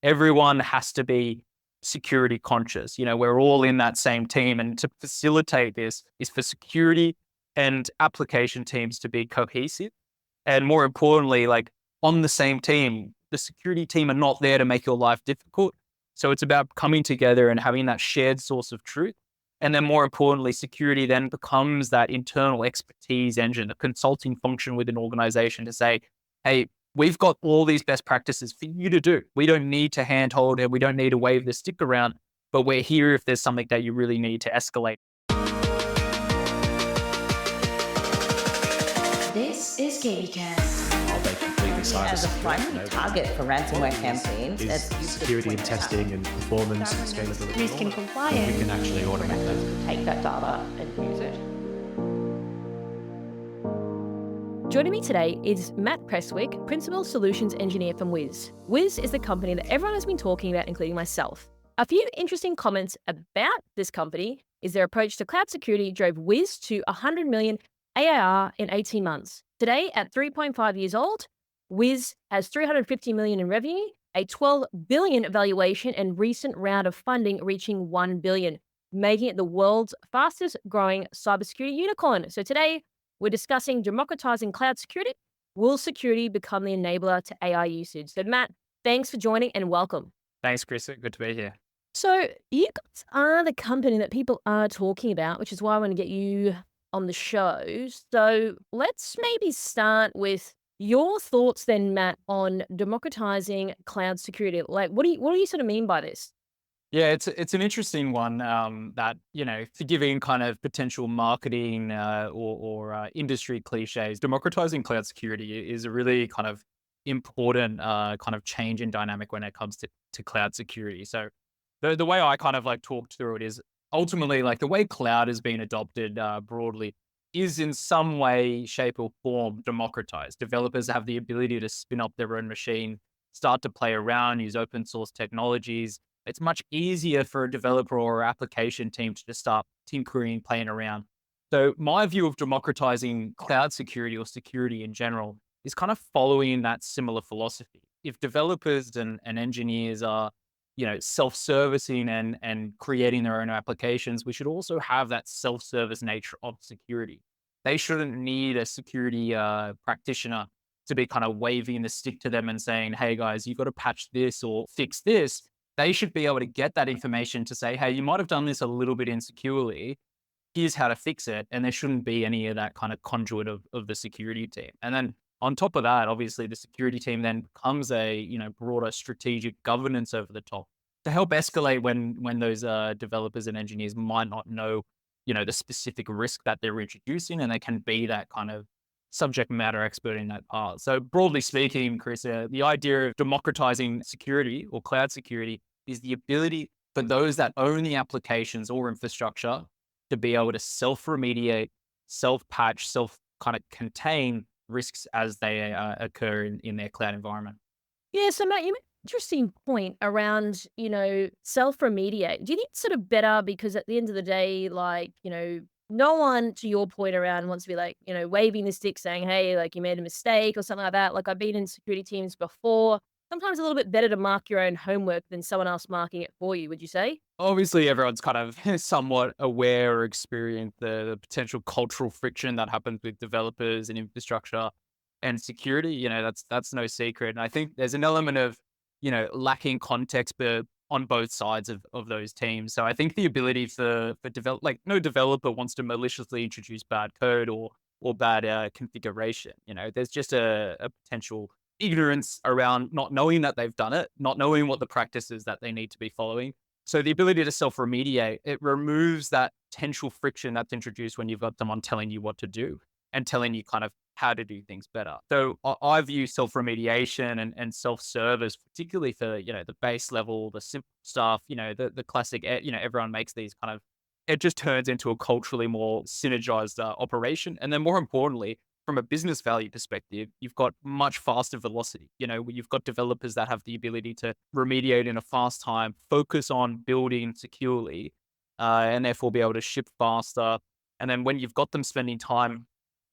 everyone has to be security conscious. We're all in that same team. And to facilitate this is for security and application teams to be cohesive. And more importantly, like on the same team, the security team are not there to make your life difficult. So it's about coming together and having that shared source of truth. And then more importantly, security then becomes that internal expertise engine, a consulting function within an organization to say, hey, we've got all these best practices for you to do. We don't need to handhold it. We don't need to wave the stick around, but we're here if there's something that you really need to escalate. This is KBcast. Are they completely cyber As a secure? primary target for ransomware campaigns, Is it's security and testing and performance and scalability. Risk and We compliance. can actually automate that. take that data and use it. Joining me today is Matt Preswick, Principal Solutions Engineer from Wiz. Wiz is the company that everyone has been talking about, including myself. A few interesting comments about this company is their approach to cloud security drove Wiz to 100 million ARR in 18 months. Today, at 3.5 years old, Wiz has 350 million in revenue, a 12 billion valuation, and recent round of funding reaching 1 billion, making it the world's fastest growing cybersecurity unicorn. So today, we're discussing democratizing cloud security. Will security become the enabler to AI usage? So Matt, thanks for joining and welcome. Thanks, Chris. Good to be here. So you guys are the company that people are talking about, which is why I want to get you on the show. So let's maybe start with your thoughts then, Matt, on democratizing cloud security. Like, what do you sort of mean by this? Yeah, it's an interesting one that, forgiving kind of potential marketing or industry cliches, democratizing cloud security is a really kind of important kind of change in dynamic when it comes to cloud security. So the way I kind of like talked through it is ultimately like the way cloud has been adopted broadly is in some way, shape or form democratized. Developers have the ability to spin up their own machine, start to play around, use open source technologies. It's much easier for a developer or application team to just start tinkering, playing around. So my view of democratizing cloud security or security in general is kind of following that similar philosophy. If developers and engineers are, self-servicing and creating their own applications, we should also have that self-service nature of security. They shouldn't need a security practitioner to be kind of waving the stick to them and saying, hey guys, you've got to patch this or fix this. They should be able to get that information to say, hey, you might have done this a little bit insecurely. Here's how to fix it. And there shouldn't be any of that kind of conduit of the security team. And then on top of that, obviously the security team then becomes a, broader strategic governance over the top to help escalate when those developers and engineers might not know, the specific risk that they're introducing, and they can be that kind of subject matter expert in that part. So broadly speaking, Chris, the idea of democratizing security or cloud security is the ability for those that own the applications or infrastructure to be able to self-remediate, self-patch, self-kind of contain risks as they occur in their cloud environment. Yeah, so Matt, you made an interesting point around, self-remediate. Do you think it's sort of better because at the end of the day, like, no one, to your point around, wants to be like, waving the stick saying, hey, like you made a mistake or something like that. Like I've been in security teams before. Sometimes a little bit better to mark your own homework than someone else marking it for you, would you say? Obviously, everyone's kind of somewhat aware or experienced the potential cultural friction that happens with developers and infrastructure and security. That's no secret. And I think there's an element of, lacking context on both sides of those teams. So I think the ability for like no developer wants to maliciously introduce bad code or bad configuration. There's just a potential ignorance around not knowing that they've done it, not knowing what the practices that they need to be following. So the ability to self-remediate, it removes that potential friction that's introduced when you've got someone telling you what to do and telling you kind of how to do things better. So I view self-remediation and self-service, particularly for, the base level, the simple stuff, the classic, everyone makes these kind of, it just turns into a culturally more synergized operation. And then more importantly, from a business value perspective, you've got much faster velocity. You've got developers that have the ability to remediate in a fast time, focus on building securely, and therefore be able to ship faster. And then when you've got them spending time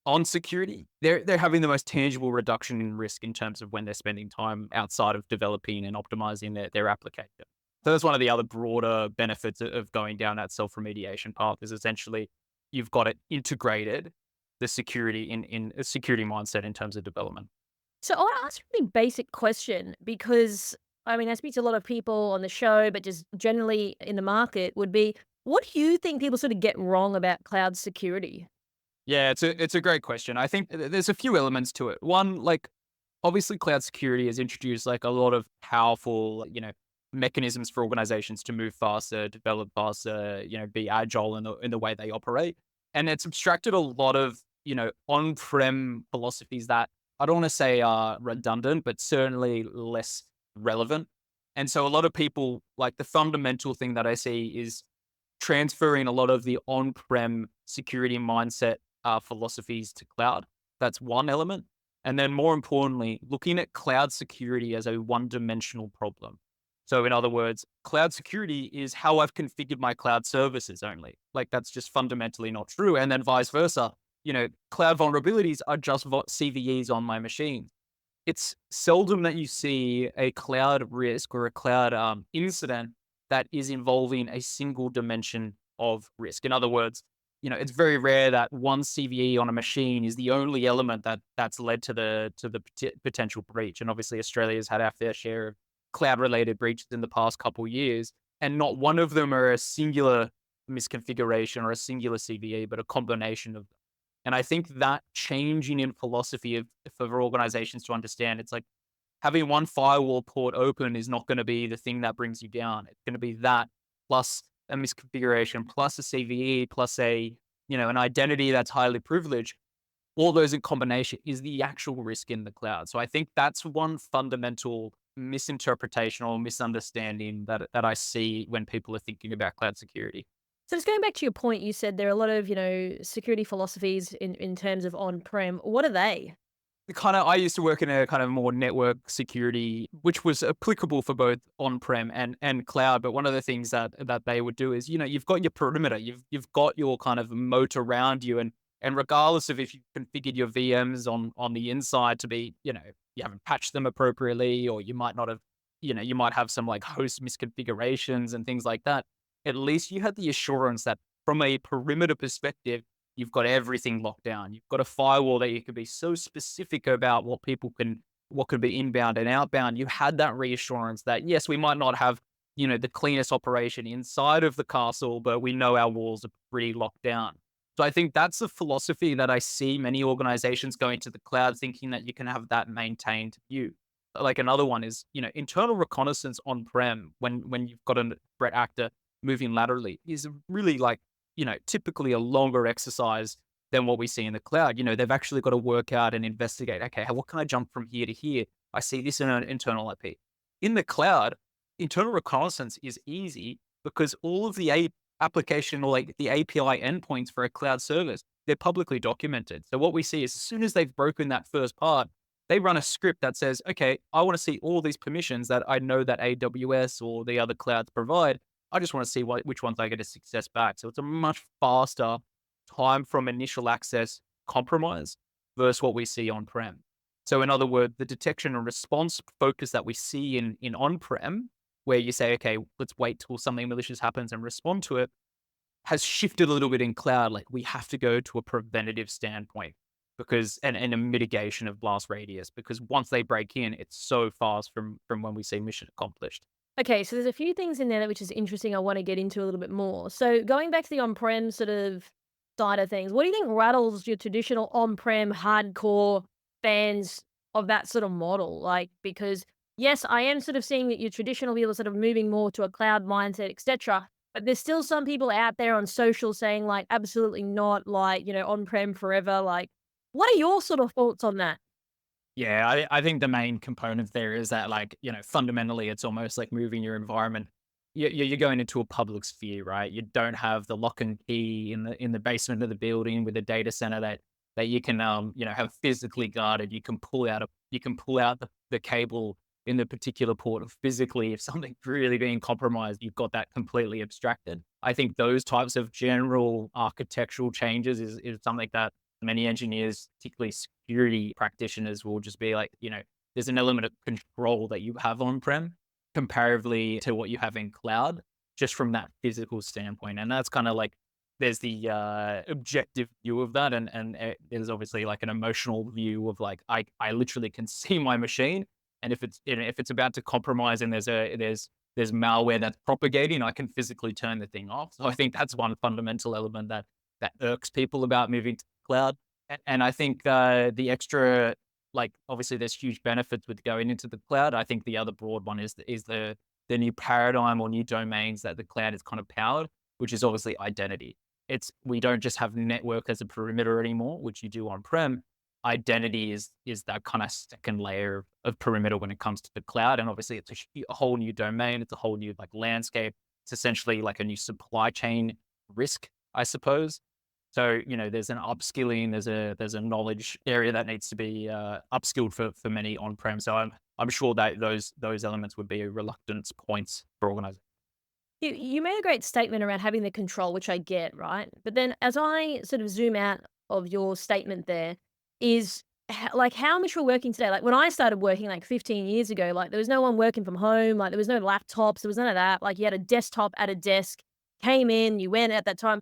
on security, they're having the most tangible reduction in risk in terms of when they're spending time outside of developing and optimizing their application. So that's one of the other broader benefits of going down that self-remediation path is essentially you've got it integrated, the security in a security mindset in terms of development. So I want to ask a really basic question because I mean, I speak to a lot of people on the show, but just generally in the market would be, what do you think people sort of get wrong about cloud security? Yeah, it's a great question. I think there's a few elements to it. One, like obviously cloud security has introduced like a lot of powerful, mechanisms for organizations to move faster, develop faster, be agile in the way they operate. And it's abstracted a lot of, on-prem philosophies that I don't want to say are redundant, but certainly less relevant. And so a lot of people, like the fundamental thing that I see is transferring a lot of the on-prem security mindset philosophies to cloud. That's one element. And then more importantly, looking at cloud security as a one-dimensional problem. So in other words, cloud security is how I've configured my cloud services only. Like that's just fundamentally not true. And then vice versa, cloud vulnerabilities are just CVEs on my machine. It's seldom that you see a cloud risk or a cloud incident that is involving a single dimension of risk. In other words, it's very rare that one CVE on a machine is the only element that's led to the potential breach. And obviously, Australia has had our fair share of cloud-related breaches in the past couple of years, and not one of them are a singular misconfiguration or a singular CVE, but a combination of them. And I think that changing in philosophy for organizations to understand, it's like having one firewall port open is not going to be the thing that brings you down. It's going to be that plus a misconfiguration, plus a CVE, plus an identity that's highly privileged. All those in combination is the actual risk in the cloud. So I think that's one fundamental misinterpretation or misunderstanding that I see when people are thinking about cloud security. So just going back to your point, you said there are a lot of, security philosophies in terms of on-prem. What are they? I used to work in a kind of more network security, which was applicable for both on-prem and cloud. But one of the things that they would do is, you've got your perimeter, you've got your kind of moat around you, and regardless of if you configured your VMs on the inside to be, you haven't patched them appropriately, or you might not have, you might have some like host misconfigurations and things like that. At least you had the assurance that from a perimeter perspective, you've got everything locked down. You've got a firewall that you can be so specific about what could be inbound and outbound. You had that reassurance that yes, we might not have, the cleanest operation inside of the castle, but we know our walls are pretty locked down. So I think that's a philosophy that I see many organizations going to the cloud thinking that you can have that maintained view. Like another one is, internal reconnaissance on-prem when you've got a threat actor moving laterally is really like, typically a longer exercise than what we see in the cloud. They've actually got to work out and investigate, okay, what can I jump from here to here? I see this in an internal IP. In the cloud, internal reconnaissance is easy because all of the application or like the API endpoints for a cloud service, they're publicly documented. So what we see is as soon as they've broken that first part, they run a script that says, okay, I want to see all these permissions that I know that AWS or the other clouds provide. I just want to see which ones I get a success back. So it's a much faster time from initial access compromise versus what we see on-prem. So in other words, the detection and response focus that we see in on-prem, where you say, okay, let's wait till something malicious happens and respond to it, has shifted a little bit in cloud. Like we have to go to a preventative standpoint and a mitigation of blast radius, because once they break in, it's so fast from when we see mission accomplished. Okay, so there's a few things in there which is interesting I want to get into a little bit more. So going back to the on-prem sort of side of things, what do you think rattles your traditional on-prem hardcore fans of that sort of model? Like, because yes, I am sort of seeing that your traditional people are sort of moving more to a cloud mindset, etc. But there's still some people out there on social saying like, absolutely not, like, on-prem forever. Like, what are your sort of thoughts on that? Yeah, I think the main component there is that, like, fundamentally, it's almost like moving your environment. You're going into a public sphere, right? You don't have the lock and key in the basement of the building with a data center that you can have physically guarded. You can pull out the cable in the particular port physically if something's really being compromised. You've got that completely abstracted. I think those types of general architectural changes is something that many engineers, particularly security practitioners, will just be like, there's an element of control that you have on-prem comparatively to what you have in cloud, just from that physical standpoint. And that's kind of like, there's the objective view of that. And there's obviously like an emotional view of like, I literally can see my machine. And if it's about to compromise and there's malware that's propagating, I can physically turn the thing off. So I think that's one fundamental element that irks people about moving to the cloud. And I think the extra, like, obviously there's huge benefits with going into the cloud. I think the other broad one is the new paradigm or new domains that the cloud is kind of powered, which is obviously identity. We don't just have network as a perimeter anymore, which you do on-prem. Identity is that kind of second layer of perimeter when it comes to the cloud. And obviously it's a whole new domain. It's a whole new like landscape. It's essentially like a new supply chain risk, I suppose. So, there's an upskilling, there's a knowledge area that needs to be upskilled for many on-prem. So I'm sure that those elements would be reluctance points for organizations. You made a great statement around having the control, which I get, right? But then as I sort of zoom out of your statement there, is like how much we're working today. Like when I started working like 15 years ago, like there was no one working from home, like there was no laptops, there was none of that. Like you had a desktop at a desk, came in, you went at that time.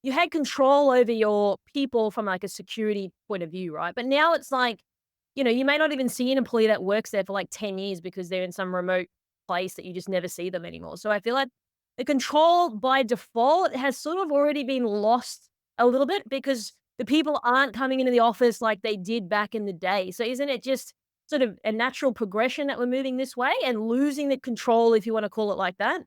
You had control over your people from like a security point of view, right? But now it's like, you may not even see an employee that works there for like 10 years because they're in some remote place that you just never see them anymore. So I feel like the control by default has sort of already been lost a little bit because the people aren't coming into the office like they did back in the day. So isn't it just sort of a natural progression that we're moving this way and losing the control, if you want to call it like that?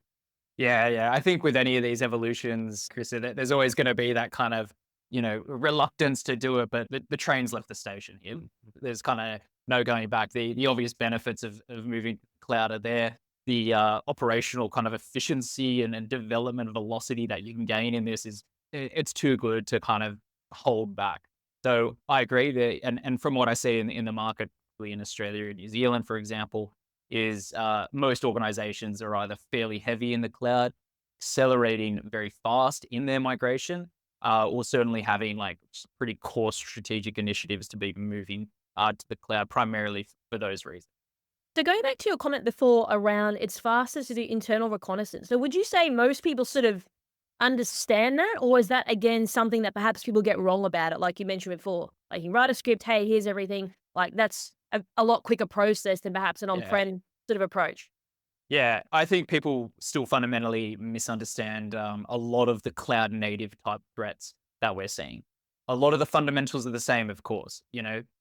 Yeah, yeah. I think with any of these evolutions, Chris, there's always going to be that kind of, reluctance to do it, but the train's left the station here. There's kind of no going back. The obvious benefits of moving to cloud are there. The operational kind of efficiency and development velocity that you can gain in this it's too good to kind of hold back. So I agree that, and from what I see in the market, particularly in Australia and New Zealand, for example, is most organizations are either fairly heavy in the cloud, accelerating very fast in their migration, or certainly having like pretty core strategic initiatives to be moving to the cloud primarily for those reasons. So going back to your comment before around it's faster to do internal reconnaissance. So would you say most people sort of understand that? Or is that again something that perhaps people get wrong about it? Like you mentioned before, like you write a script, hey, here's everything. Like that's a lot quicker process than perhaps an Yeah. on-prem sort of approach. Yeah, I think people still fundamentally misunderstand a lot of the cloud native type threats that we're seeing. A lot of the fundamentals are the same, of course.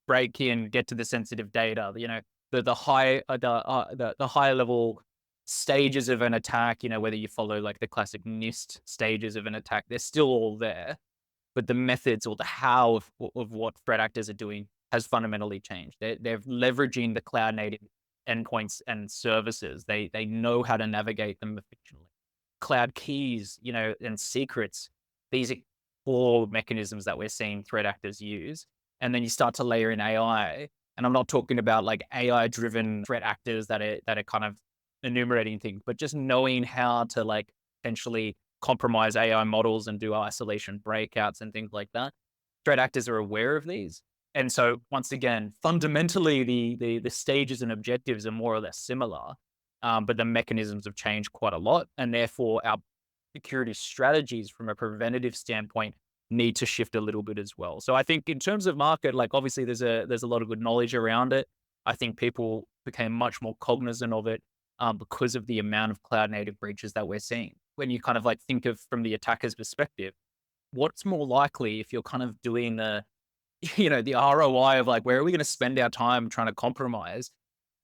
Break in, get to the sensitive data. The high level stages of an attack. Whether you follow like the classic NIST stages of an attack, they're still all there. But the methods or the how of what threat actors are doing has fundamentally changed. They're leveraging the cloud native endpoints and services. They know how to navigate them efficiently. Cloud keys, and secrets. These are core mechanisms that we're seeing threat actors use. And then you start to layer in AI. And I'm not talking about like AI-driven threat actors that are kind of enumerating things, but just knowing how to like potentially compromise AI models and do isolation breakouts and things like that. Threat actors are aware of these. And so once again, fundamentally, the stages and objectives are more or less similar, but the mechanisms have changed quite a lot. And therefore, our security strategies from a preventative standpoint need to shift a little bit as well. So I think in terms of market, like obviously there's a lot of good knowledge around it. I think people became much more cognizant of it because of the amount of cloud native breaches that we're seeing. When you kind of like think of from the attacker's perspective, what's more likely if you're kind of doing the ROI of like, where are we going to spend our time trying to compromise,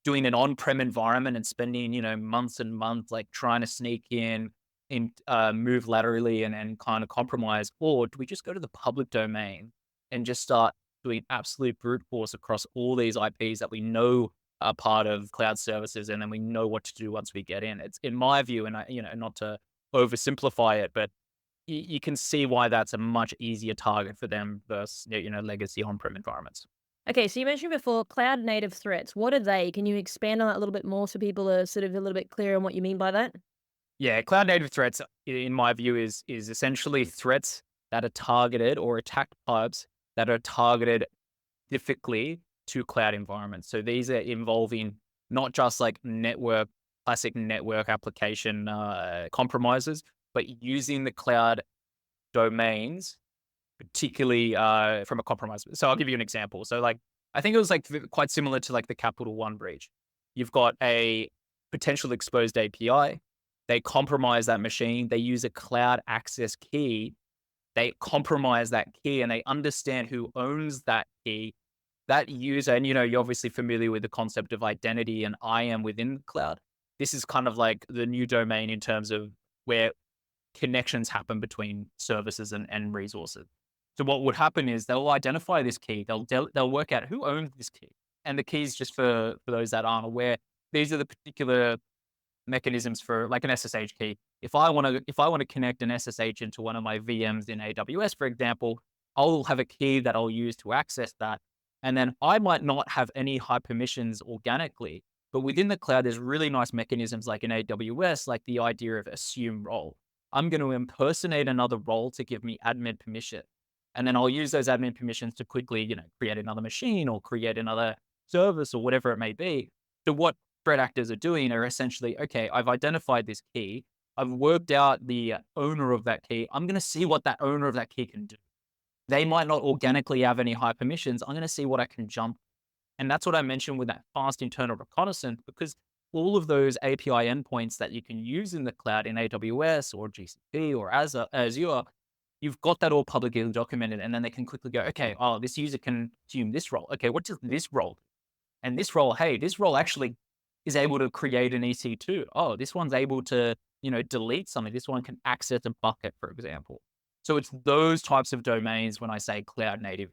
doing an on-prem environment and spending, months and months, like trying to sneak in and move laterally and kind of compromise? Or do we just go to the public domain and just start doing absolute brute force across all these IPs that we know are part of cloud services, and then we know what to do once we get in? It's in my view, and not to oversimplify it, but you can see why that's a much easier target for them versus legacy on-prem environments. Okay, so you mentioned before cloud native threats. What are they? Can you expand on that a little bit more so people are sort of a little bit clearer on what you mean by that? Yeah, cloud native threats, in my view, is essentially threats that are targeted or attack types that are targeted specifically to cloud environments. So these are involving not just like classic network application compromises, but using the cloud domains, particularly from a compromise. So I'll give you an example. So like, I think it was like quite similar to like the Capital One breach. You've got a potential exposed API. They compromise that machine. They use a cloud access key. They compromise that key and they understand who owns that key. That user, and you're obviously familiar with the concept of identity and IAM within the cloud. This is kind of like the new domain in terms of where connections happen between services and resources. So what would happen is they'll identify this key. They'll work out who owns this key. And the keys, just for those that aren't aware, these are the particular mechanisms for like an SSH key. If I want to connect an SSH into one of my VMs in AWS, for example, I'll have a key that I'll use to access that. And then I might not have any high permissions organically, but within the cloud, there's really nice mechanisms like in AWS, like the idea of assume role. I'm going to impersonate another role to give me admin permission. And then I'll use those admin permissions to quickly, create another machine or create another service or whatever it may be. So what threat actors are doing are essentially, okay, I've identified this key. I've worked out the owner of that key. I'm going to see what that owner of that key can do. They might not organically have any high permissions. I'm going to see what I can jump. And that's what I mentioned with that fast internal reconnaissance, because all of those API endpoints that you can use in the cloud in AWS or GCP or Azure, you've got that all publicly documented. And then they can quickly go, okay, this user can assume this role. Okay, what does this role do? And this role, hey, this role actually is able to create an EC2. Oh, this one's able to, delete something. This one can access a bucket, for example. So it's those types of domains when I say cloud native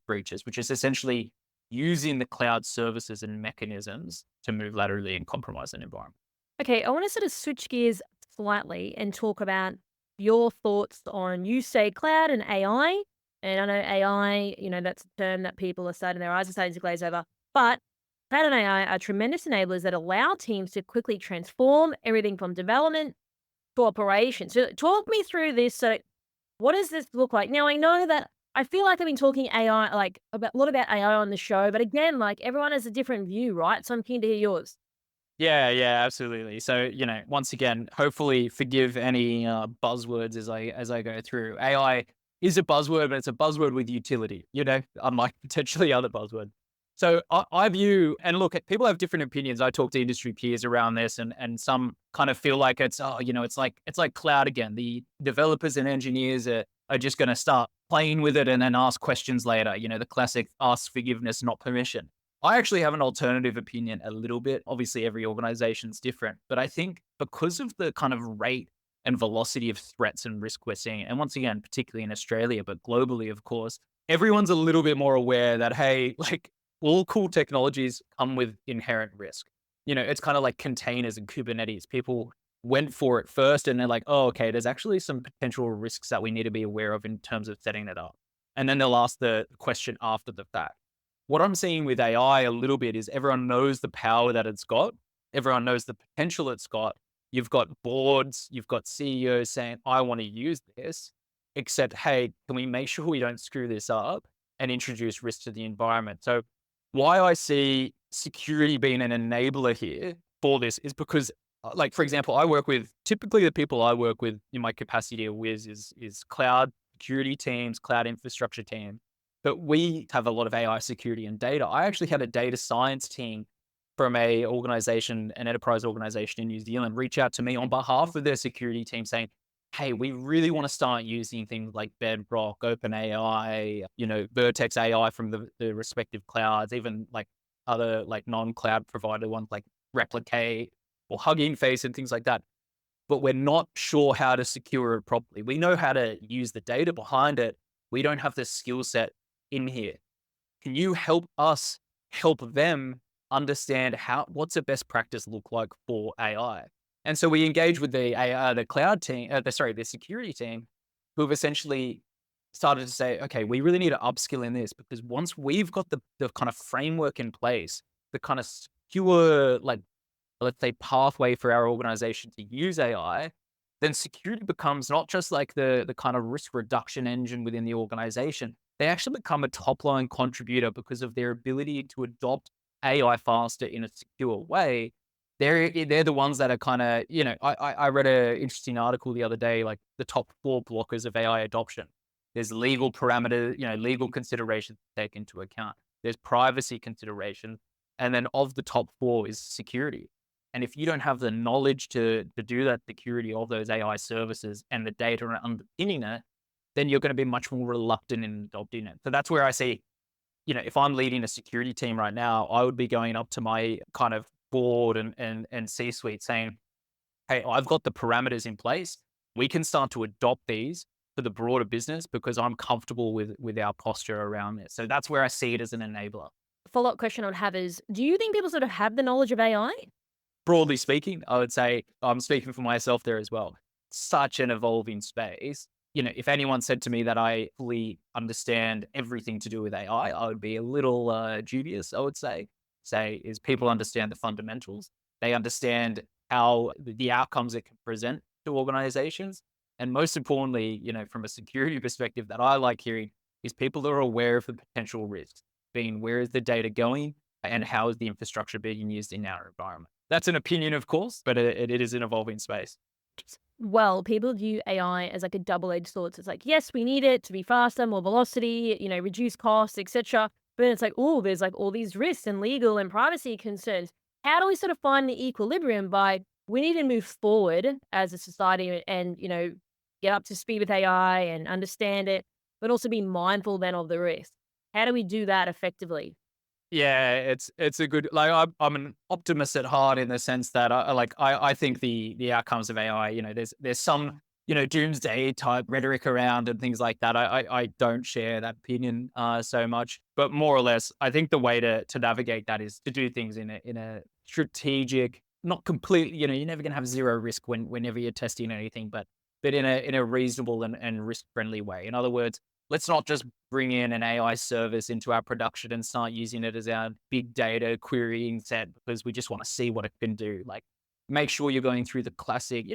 breaches, which is essentially using the cloud services and mechanisms to move laterally and compromise an environment. Okay, I want to sort of switch gears slightly and talk about your thoughts on, you say cloud and AI. And I know AI, that's a term that people are starting, their eyes are starting to glaze over. But cloud and AI are tremendous enablers that allow teams to quickly transform everything from development to operations. So talk me through this. So what does this look like? Now, I know that I feel like I've been talking AI, like a lot about AI on the show, but again, like everyone has a different view, right? So I'm keen to hear yours. Yeah, absolutely. So, once again, hopefully forgive any buzzwords as I go through. AI is a buzzword, but it's a buzzword with utility, unlike potentially other buzzwords. So I view, and look, people have different opinions. I talk to industry peers around this, and some kind of feel like it's like cloud again. The developers and engineers are just going to start playing with it and then ask questions later. The classic ask forgiveness, not permission. I actually have an alternative opinion a little bit. Obviously, every organization's different, but I think because of the kind of rate and velocity of threats and risk we're seeing, and once again, particularly in Australia, but globally, of course, everyone's a little bit more aware that, hey, like all cool technologies come with inherent risk. It's kind of like containers and Kubernetes. People went for it first and they're like, oh, okay, there's actually some potential risks that we need to be aware of in terms of setting it up. And then they'll ask the question after the fact. What I'm seeing with AI a little bit is everyone knows the power that it's got. Everyone knows the potential it's got. You've got boards, you've got CEOs saying, I want to use this, except, hey, can we make sure we don't screw this up and introduce risk to the environment? So why I see security being an enabler here for this is because, like, for example, typically the people I work with in my capacity at Wiz is cloud security teams, cloud infrastructure teams. But we have a lot of AI security and data. I actually had a data science team from an enterprise organization in New Zealand, reach out to me on behalf of their security team saying, hey, we really want to start using things like Bedrock, OpenAI, Vertex AI from the respective clouds, even like other like non-cloud provider ones like Replicate or Hugging Face and things like that. But we're not sure how to secure it properly. We know how to use the data behind it. We don't have the skill set in here. Can you help us help them understand what's a best practice look like for AI? And so we engage with the cloud team, the security team, who have essentially started to say, okay, we really need to upskill in this, because once we've got the kind of framework in place, the kind of secure, like, let's say, pathway for our organization to use AI, then security becomes not just like the kind of risk reduction engine within the organization. they actually become a top line contributor because of their ability to adopt AI faster in a secure way. They're the ones that are kind of, I read an interesting article the other day, like the top 4 blockers of AI adoption. There's legal parameter, legal considerations to take into account. There's privacy considerations. And then of the top 4 is security. And if you don't have the knowledge to do that security of those AI services and the data underpinning it, then you're going to be much more reluctant in adopting it. So that's where I see, if I'm leading a security team right now, I would be going up to my kind of board and C-suite saying, hey, I've got the parameters in place. We can start to adopt these for the broader business because I'm comfortable with our posture around it. So that's where I see it as an enabler. Follow-up question I would have is, do you think people sort of have the knowledge of AI? Broadly speaking, I would say I'm speaking for myself there as well. Such an evolving space. If anyone said to me that I fully understand everything to do with AI, I would be a little dubious, I would say. Is people understand the fundamentals. They understand how the outcomes it can present to organizations. And most importantly, from a security perspective that I like hearing is people that are aware of the potential risks, being where is the data going and how is the infrastructure being used in our environment. That's an opinion, of course, but it is an evolving space. Well, people view AI as like a double-edged sword. So it's like, yes, we need it to be faster, more velocity, reduce costs, etc. But then it's like, oh, there's like all these risks and legal and privacy concerns. How do we sort of find the equilibrium by we need to move forward as a society and, get up to speed with AI and understand it, but also be mindful then of the risk? How do we do that effectively? Yeah, it's a good, like, I'm an optimist at heart in the sense that I think the outcomes of AI, there's some doomsday type rhetoric around and things like that. I don't share that opinion so much, but more or less, I think the way to navigate that is to do things in a strategic, not completely. You're never gonna have zero risk whenever you're testing anything, but in a reasonable and risk friendly way. In other words, let's not just bring in an AI service into our production and start using it as our big data querying set because we just want to see what it can do. Like, make sure you're going through the classic,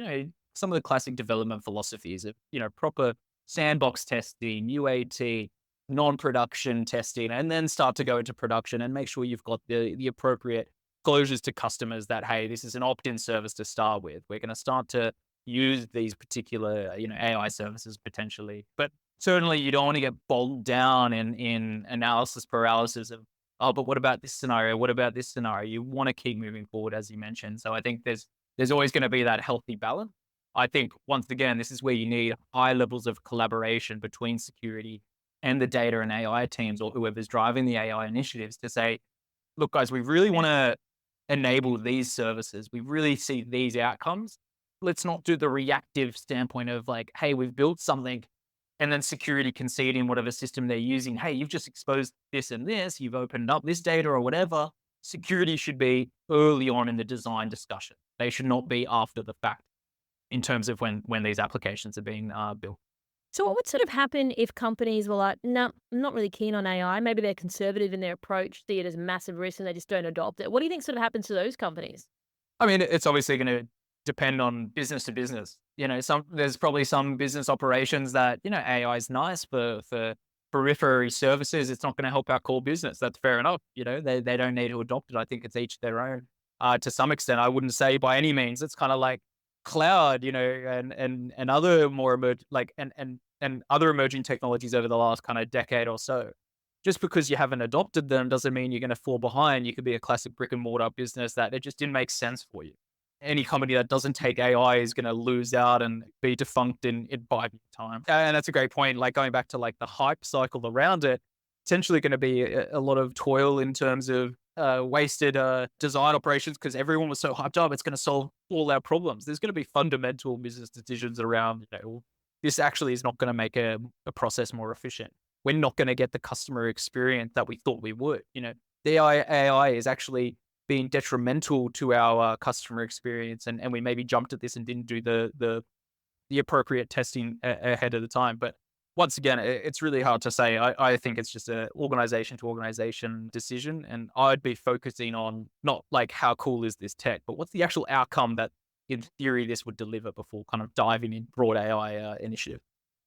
some of the classic development philosophies of, proper sandbox testing, UAT, non-production testing, and then start to go into production and make sure you've got the appropriate disclosures to customers that, hey, this is an opt-in service to start with. We're going to start to use these particular, AI services potentially. But certainly you don't want to get bogged down in analysis paralysis of, oh, but what about this scenario? What about this scenario? You want to keep moving forward, as you mentioned. So I think there's always going to be that healthy balance. I think, once again, this is where you need high levels of collaboration between security and the data and AI teams or whoever's driving the AI initiatives to say, look, guys, we really want to enable these services. We really see these outcomes. Let's not do the reactive standpoint of like, hey, we've built something and then security conceding whatever system they're using. Hey, you've just exposed this and this, you've opened up this data or whatever. Security should be early on in the design discussion. They should not be after the fact in terms of when these applications are being built. So what would sort of happen if companies were like, no, I'm not really keen on AI. Maybe they're conservative in their approach, see it as massive risk and they just don't adopt it. What do you think sort of happens to those companies? I mean, it's obviously going to depend on business to business. There's probably some business operations that, AI is nice for periphery services. It's not going to help our core business. That's fair enough. They don't need to adopt it. I think it's each their own. To some extent, I wouldn't say by any means. It's kind of like cloud, and other more and other emerging technologies over the last kind of decade or so. Just because you haven't adopted them doesn't mean you're going to fall behind. You could be a classic brick and mortar business that it just didn't make sense for you. Any company that doesn't take AI is going to lose out and be defunct in 5 years' time. And that's a great point. Like, going back to like the hype cycle around it, potentially going to be a lot of toil in terms of wasted design operations because everyone was so hyped up. It's going to solve all our problems. There's going to be fundamental business decisions around, this actually is not going to make a process more efficient. We're not going to get the customer experience that we thought we would. The AI is actually being detrimental to our customer experience, and we maybe jumped at this and didn't do the appropriate testing ahead of the time. But once again, it's really hard to say. I think it's just a organization to organization decision, and I'd be focusing on not like how cool is this tech, but what's the actual outcome that in theory this would deliver before kind of diving in broad AI initiative.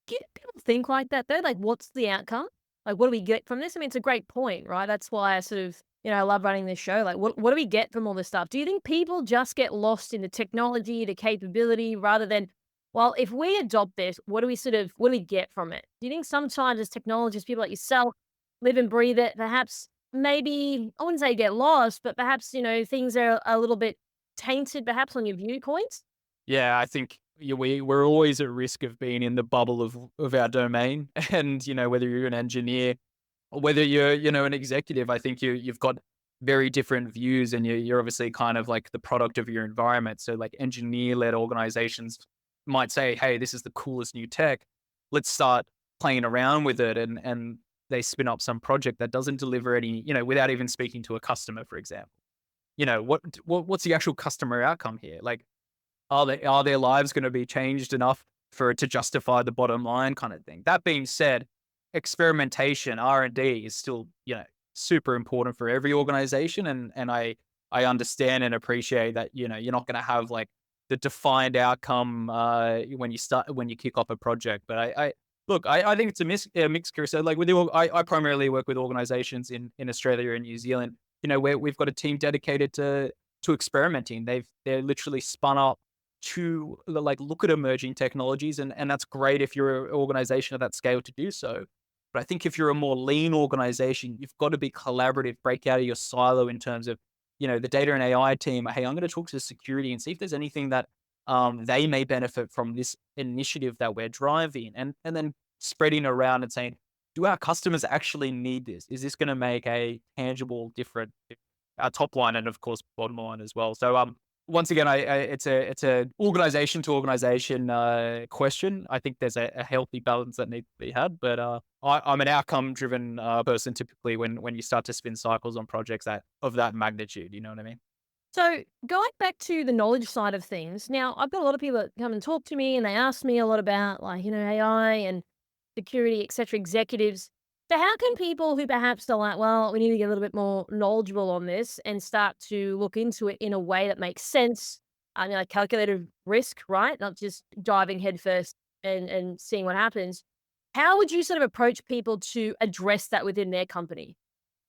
Do people think like that though? Like, what's the outcome? Like, what do we get from this? I mean, it's a great point, right? That's why I sort of, I love running this show. Like, what do we get from all this stuff? Do you think people just get lost in the technology, the capability, rather than, well, if we adopt this, what do we get from it? Do you think sometimes as technologists, people like yourself live and breathe it, perhaps maybe, I wouldn't say get lost, but perhaps, things are a little bit tainted perhaps on your viewpoints? Yeah, I think we're always at risk of being in the bubble of our domain, and whether you're an engineer or whether you're an executive, I think you've got very different views, and you're obviously kind of like the product of your environment. So like engineer-led organizations might say, "Hey, this is the coolest new tech. Let's start playing around with it," and they spin up some project that doesn't deliver any, without even speaking to a customer, for example. What's the actual customer outcome here? Like, are their lives going to be changed enough for it to justify the bottom line kind of thing? That being said, experimentation, R&D is still, super important for every organization. And I understand and appreciate that, you're not going to have like the defined outcome when you kick off a project. But I think it's a mixed career. So like I primarily work with organizations in Australia and New Zealand, where we've got a team dedicated to experimenting. They're literally spun up to like look at emerging technologies, and that's great if you're an organization of that scale to do so. But I think if you're a more lean organization, you've got to be collaborative, break out of your silo in terms of, the data and AI team. Hey, I'm going to talk to security and see if there's anything that they may benefit from this initiative that we're driving, and then spreading around and saying, do our customers actually need this? Is this going to make a tangible difference? Our top line and of course bottom line as well. So once again, it's a organization to organization question. I think there's a healthy balance that needs to be had, but I'm an outcome driven person typically when you start to spin cycles on projects of that magnitude. You know what I mean? So going back to the knowledge side of things, now I've got a lot of people that come and talk to me and they ask me a lot about like, AI and security, et cetera, executives. So how can people who perhaps are like, well, we need to get a little bit more knowledgeable on this and start to look into it in a way that makes sense, like calculated risk, right? Not just diving headfirst and seeing what happens. How would you sort of approach people to address that within their company?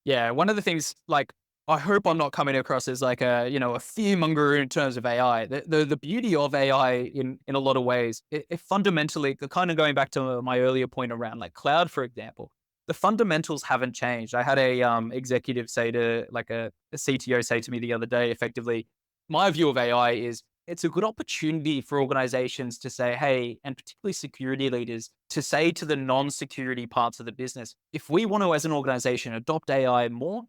Yeah, one of the things, like, I hope I'm not coming across as like a fear monger in terms of AI. The beauty of AI in a lot of ways, it fundamentally, kind of going back to my earlier point around like cloud, for example, the fundamentals haven't changed. I had a executive say to like a CTO say to me the other day, effectively, my view of AI is it's a good opportunity for organizations to say, hey, and particularly security leaders, to say to the non-security parts of the business, if we want to, as an organization, adopt AI more,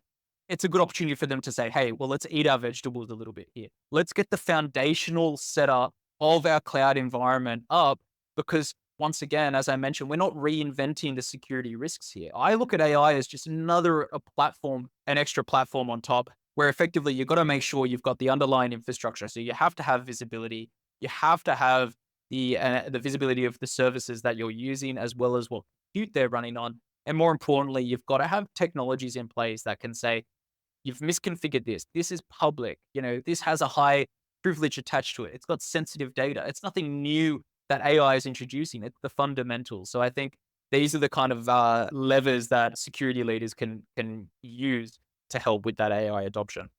it's a good opportunity for them to say, hey, well, let's eat our vegetables a little bit here. Let's get the foundational setup of our cloud environment up, because once again, as I mentioned, we're not reinventing the security risks here. I look at AI as just another platform, an extra platform on top, where effectively you've got to make sure you've got the underlying infrastructure. So you have to have visibility. You have to have the visibility of the services that you're using, as well as what compute they're running on. And more importantly, you've got to have technologies in place that can say, you've misconfigured this. This is public. This has a high privilege attached to it. It's got sensitive data. It's nothing new that AI is introducing. It's the fundamentals. So I think these are the kind of levers that security leaders can use to help with that AI adoption.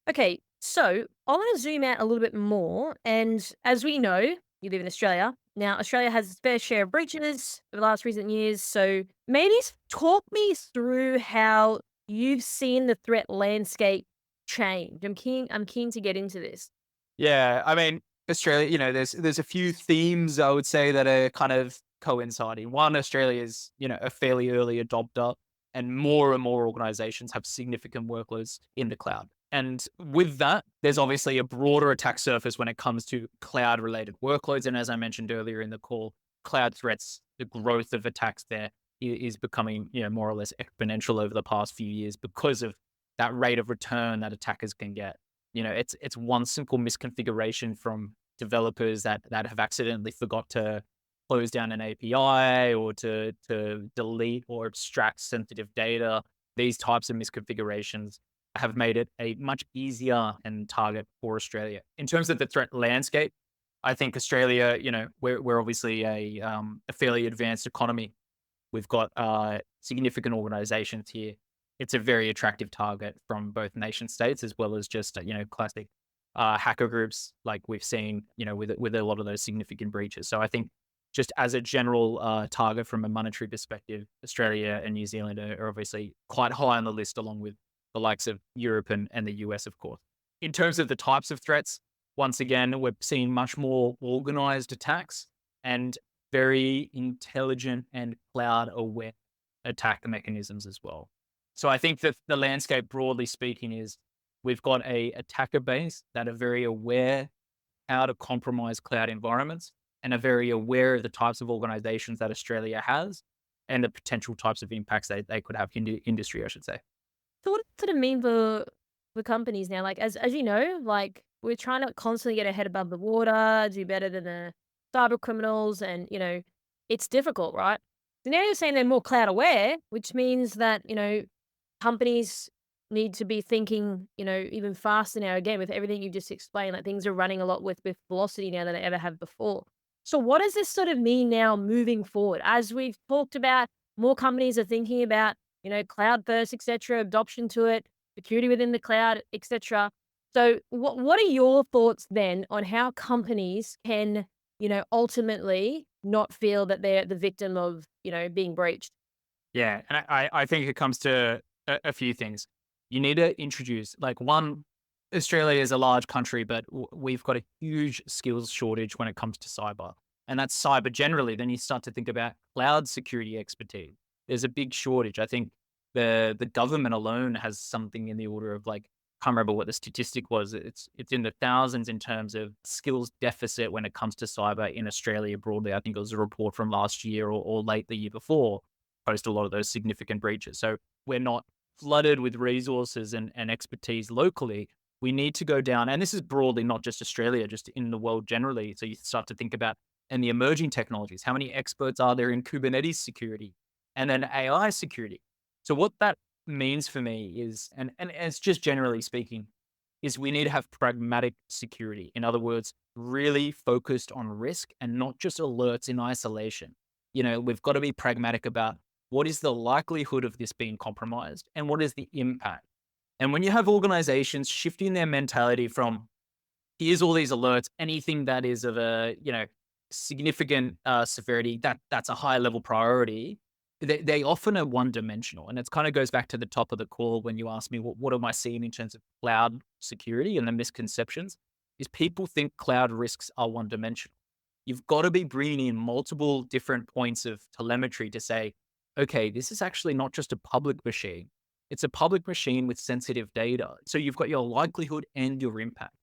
Okay, so I want to zoom out a little bit more. And as we know, you live in Australia. Now, Australia has its fair share of breaches over the last recent years. So maybe talk me through how you've seen the threat landscape change. I'm keen to get into this. Yeah, I mean, Australia, there's a few themes I would say that are kind of coinciding. One, Australia is, a fairly early adopter, and more organizations have significant workloads in the cloud. And with that, there's obviously a broader attack surface when it comes to cloud related workloads. And as I mentioned earlier in the call, cloud threats, the growth of attacks there is becoming, more or less exponential over the past few years because of that rate of return that attackers can get. It's one simple misconfiguration from developers that have accidentally forgot to close down an API or to delete or abstract sensitive data. These types of misconfigurations have made it a much easier and target for Australia. In terms of the threat landscape, I think Australia, we're obviously a fairly advanced economy. We've got significant organizations here, it's a very attractive target from both nation states as well as just, classic hacker groups like we've seen, with a lot of those significant breaches. So I think just as a general target from a monetary perspective, Australia and New Zealand are obviously quite high on the list, along with the likes of Europe and the US, of course. In terms of the types of threats, once again, we're seeing much more organized attacks and very intelligent and cloud aware attack mechanisms as well. So I think that the landscape, broadly speaking, is we've got a attacker base that are very aware how to compromise cloud environments and are very aware of the types of organizations that Australia has and the potential types of impacts they could have in the industry, I should say. So what does it sort of mean for companies now? Like as you know, like we're trying to constantly get our head above the water, do better than the cyber criminals, and it's difficult, right? So now you're saying they're more cloud aware, which means that companies need to be thinking, even faster now. Again, with everything you just explained, like things are running a lot with velocity now than they ever have before. So what does this sort of mean now moving forward? As we've talked about, more companies are thinking about, cloud first, etc., adoption to it, security within the cloud, etc. So what are your thoughts then on how companies can, ultimately not feel that they're the victim of, being breached? Yeah, and I think it comes to a few things. You need to introduce, like, one, Australia is a large country, but we've got a huge skills shortage when it comes to cyber. And that's cyber generally. Then you start to think about cloud security expertise. There's a big shortage. I think the government alone has something in the order of, like, can't remember what the statistic was. It's in the thousands in terms of skills deficit when it comes to cyber in Australia broadly. I think it was a report from last year or late the year before, post a lot of those significant breaches. So we're not flooded with resources and expertise locally. We need to go down, and this is broadly not just Australia, just in the world generally. So you start to think about, and the emerging technologies, how many experts are there in Kubernetes security and then AI security? So what that means for me is, and it's just generally speaking, is we need to have pragmatic security. In other words, really focused on risk and not just alerts in isolation. We've got to be pragmatic about what is the likelihood of this being compromised and what is the impact. And when you have organizations shifting their mentality from, here's all these alerts, anything that is of a, significant severity, that's a high level priority, they often are one dimensional. And it kind of goes back to the top of the call when you ask me, what am I seeing in terms of cloud security and the misconceptions, is people think cloud risks are one dimensional. You've got to be bringing in multiple different points of telemetry to say, okay, this is actually not just a public machine. It's a public machine with sensitive data. So you've got your likelihood and your impact.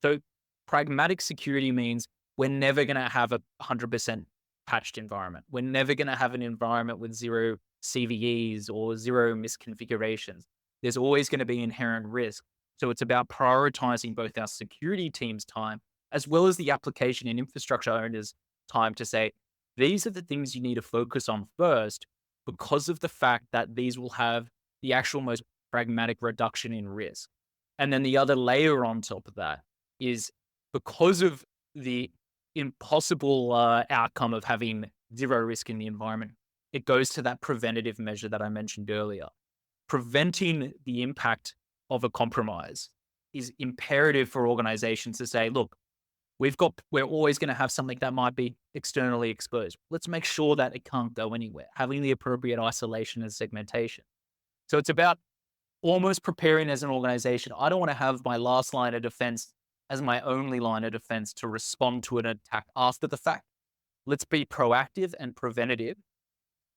So pragmatic security means we're never going to have a 100% patched environment. We're never going to have an environment with zero CVEs or zero misconfigurations. There's always going to be inherent risk. So it's about prioritizing both our security team's time as well as the application and infrastructure owners' time to say, these are the things you need to focus on first, because of the fact that these will have the actual most pragmatic reduction in risk. And then the other layer on top of that is, because of the impossible outcome of having zero risk in the environment, it goes to that preventative measure that I mentioned earlier. Preventing the impact of a compromise is imperative for organizations to say, look, we're always going to have something that might be externally exposed. Let's make sure that it can't go anywhere, having the appropriate isolation and segmentation. So it's about almost preparing as an organization. I don't want to have my last line of defense as my only line of defense to respond to an attack after the fact. Let's be proactive and preventative.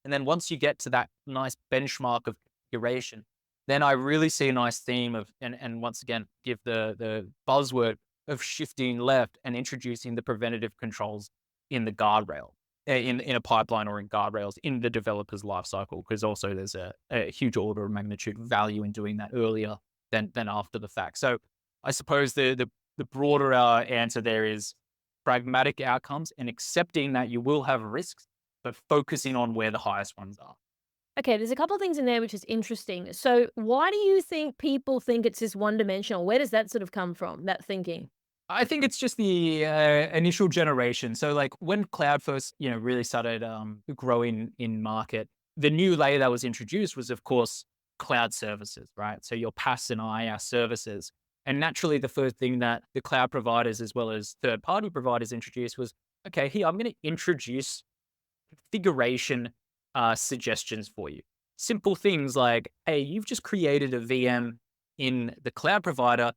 And then once you get to that nice benchmark of configuration, then I really see a nice theme of, and once again, give the buzzword of shifting left and introducing the preventative controls in the guardrail, in a pipeline or in guardrails in the developer's lifecycle, because also there's a huge order of magnitude value in doing that earlier than after the fact. So I suppose the broader answer there is pragmatic outcomes and accepting that you will have risks, but focusing on where the highest ones are. Okay, there's a couple of things in there which is interesting. So why do you think people think it's just one dimensional? Where does that sort of come from, that thinking? I think it's just the initial generation. So like when cloud first, really started growing in market, the new layer that was introduced was, of course, cloud services, right? So your PaaS and IaaS services. And naturally, the first thing that the cloud providers as well as third-party providers introduced was, okay, here, I'm going to introduce configuration suggestions for you. Simple things like, hey, you've just created a VM in the cloud provider.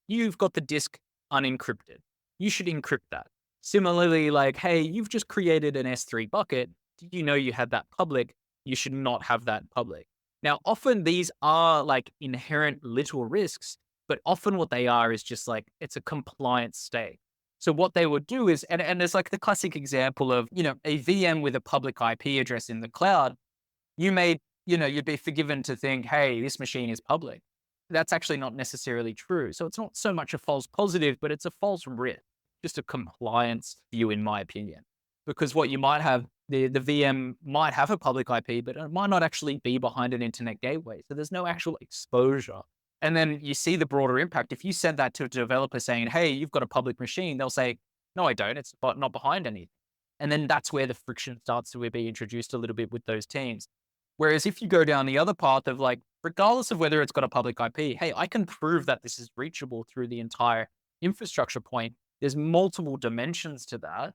You've got the disk unencrypted. You should encrypt that. Similarly, like, hey, you've just created an S3 bucket. Did you know you had that public? You should not have that public. Now, often these are like inherent little risks, but often what they are is just like, it's a compliance stake. So what they would do is, and there's like the classic example of, a VM with a public IP address in the cloud, you'd be forgiven to think, hey, this machine is public. That's actually not necessarily true. So it's not so much a false positive, but it's a false risk, just a compliance view, in my opinion. Because what you might have, the VM might have a public IP, but it might not actually be behind an internet gateway. So there's no actual exposure. And then you see the broader impact. If you send that to a developer saying, hey, you've got a public machine, they'll say, no, I don't. It's not behind anything. And then that's where the friction starts to be introduced a little bit with those teams. Whereas if you go down the other path of like, regardless of whether it's got a public IP, hey, I can prove that this is reachable through the entire infrastructure point. There's multiple dimensions to that.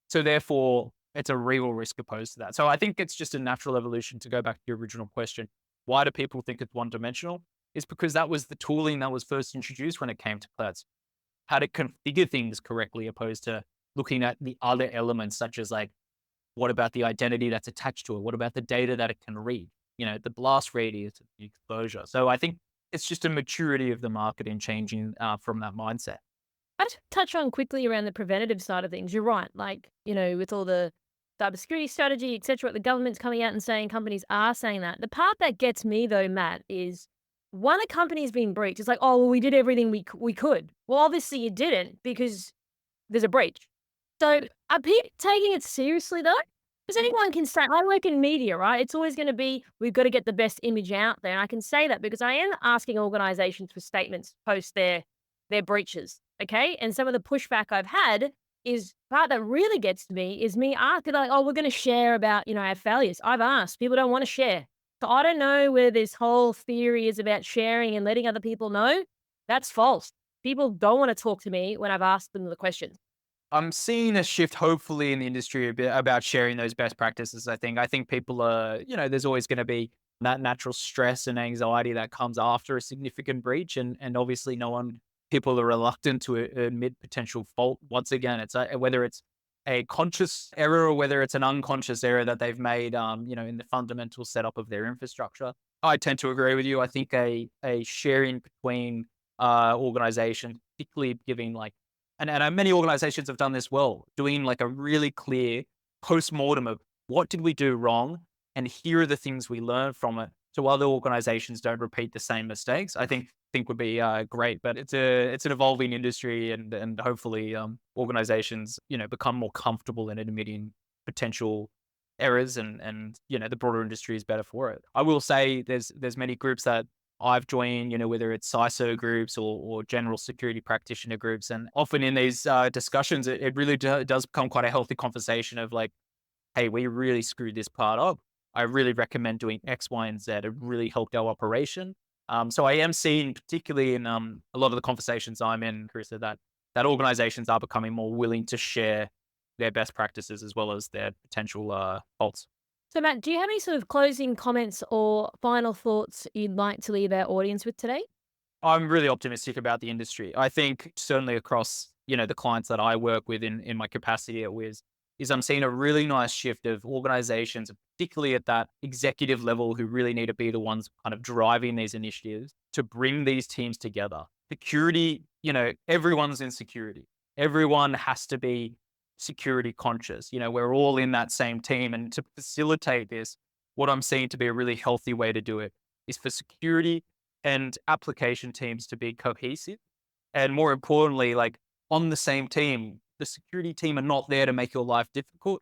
So therefore, it's a real risk opposed to that. So I think it's just a natural evolution to go back to your original question. Why do people think it's one dimensional? It's because that was the tooling that was first introduced when it came to clouds. How to configure things correctly opposed to looking at the other elements, such as like, what about the identity that's attached to it? What about the data that it can read? The blast radius, the exposure. So I think it's just a maturity of the market in changing from that mindset. I'd touch on quickly around the preventative side of things. You're right. Like, with all the cybersecurity strategy, et cetera, the government's coming out and saying companies are saying that. The part that gets me though, Matt, is when a company's been breached, it's like, oh, well, we did everything we could. Well, obviously you didn't because there's a breach. So are people taking it seriously though? Because anyone can say, I work in media, right? It's always going to be, we've got to get the best image out there. And I can say that because I am asking organizations for statements post their breaches. Okay. And some of the pushback I've had is part that really gets to me is me asking like, oh, we're going to share about, our failures. I've asked, people don't want to share. So I don't know where this whole theory is about sharing and letting other people know. That's false. People don't want to talk to me when I've asked them the questions. I'm seeing a shift, hopefully, in the industry a bit about sharing those best practices. I think people are, there's always going to be that natural stress and anxiety that comes after a significant breach. And obviously people are reluctant to admit potential fault. Once again, it's whether it's a conscious error or whether it's an unconscious error that they've made, in the fundamental setup of their infrastructure. I tend to agree with you. I think a sharing between organizations, particularly giving like, and many organizations have done this well, doing like a really clear post-mortem of what did we do wrong? And here are the things we learned from it. So other organizations don't repeat the same mistakes, I think would be great. But it's an evolving industry, and hopefully organizations, become more comfortable in admitting potential errors, and the broader industry is better for it. I will say there's many groups that I've joined, whether it's CISO groups or general security practitioner groups. And often in these discussions, it really does become quite a healthy conversation of like, hey, we really screwed this part up. I really recommend doing X, Y, and Z. It really helped our operation. So I am seeing, particularly in a lot of the conversations I'm in, Carissa, that organizations are becoming more willing to share their best practices as well as their potential faults. So Matt, do you have any sort of closing comments or final thoughts you'd like to leave our audience with today? I'm really optimistic about the industry. I think certainly across, the clients that I work with in my capacity at Wiz, is I'm seeing a really nice shift of organizations, particularly at that executive level, who really need to be the ones kind of driving these initiatives to bring these teams together. Security, everyone's in security. Everyone has to be security conscious. We're all in that same team. And to facilitate this, what I'm seeing to be a really healthy way to do it is for security and application teams to be cohesive. And more importantly, like on the same team, the security team are not there to make your life difficult.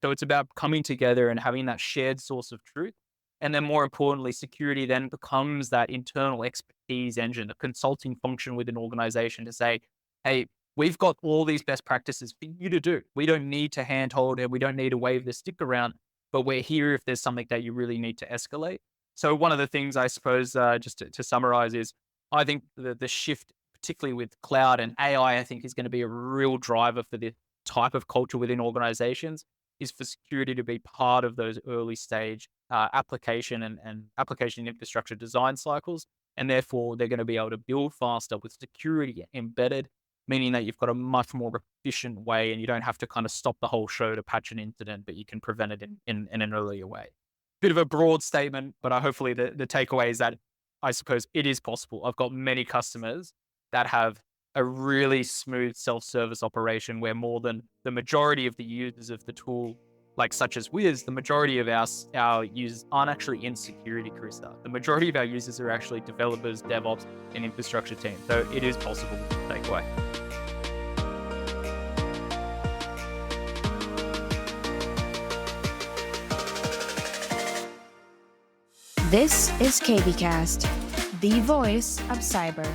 So it's about coming together and having that shared source of truth. And then more importantly, security then becomes that internal expertise engine, a consulting function within an organization to say, hey, we've got all these best practices for you to do. We don't need to handhold it. We don't need to wave the stick around. but we're here if there's something that you really need to escalate. So one of the things I suppose, just to summarize, is I think the shift, particularly with cloud and AI, I think is going to be a real driver for the type of culture within organizations, is for security to be part of those early stage application and application infrastructure design cycles. And therefore, they're going to be able to build faster with security embedded, meaning that you've got a much more efficient way and you don't have to kind of stop the whole show to patch an incident, but you can prevent it in an earlier way. Bit of a broad statement, but hopefully the takeaway is that I suppose it is possible. I've got many customers that have a really smooth self-service operation where more than the majority of the users of the tool, like such as Wiz, the majority of our users aren't actually in security, Krista. The majority of our users are actually developers, DevOps, and infrastructure teams. So it is possible to take away. This is KBcast, the voice of cyber.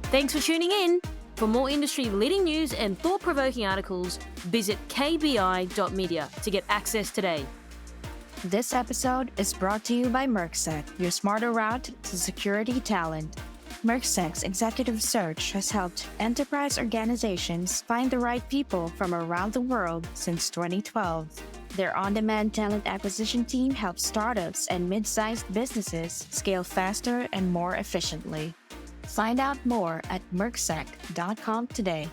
Thanks for tuning in. For more industry-leading news and thought-provoking articles, visit kbi.media to get access today. This episode is brought to you by Mercsec, your smarter route to security talent. Mercsec's executive search has helped enterprise organizations find the right people from around the world since 2012. Their on-demand talent acquisition team helps startups and mid-sized businesses scale faster and more efficiently. Find out more at mercsec.com today.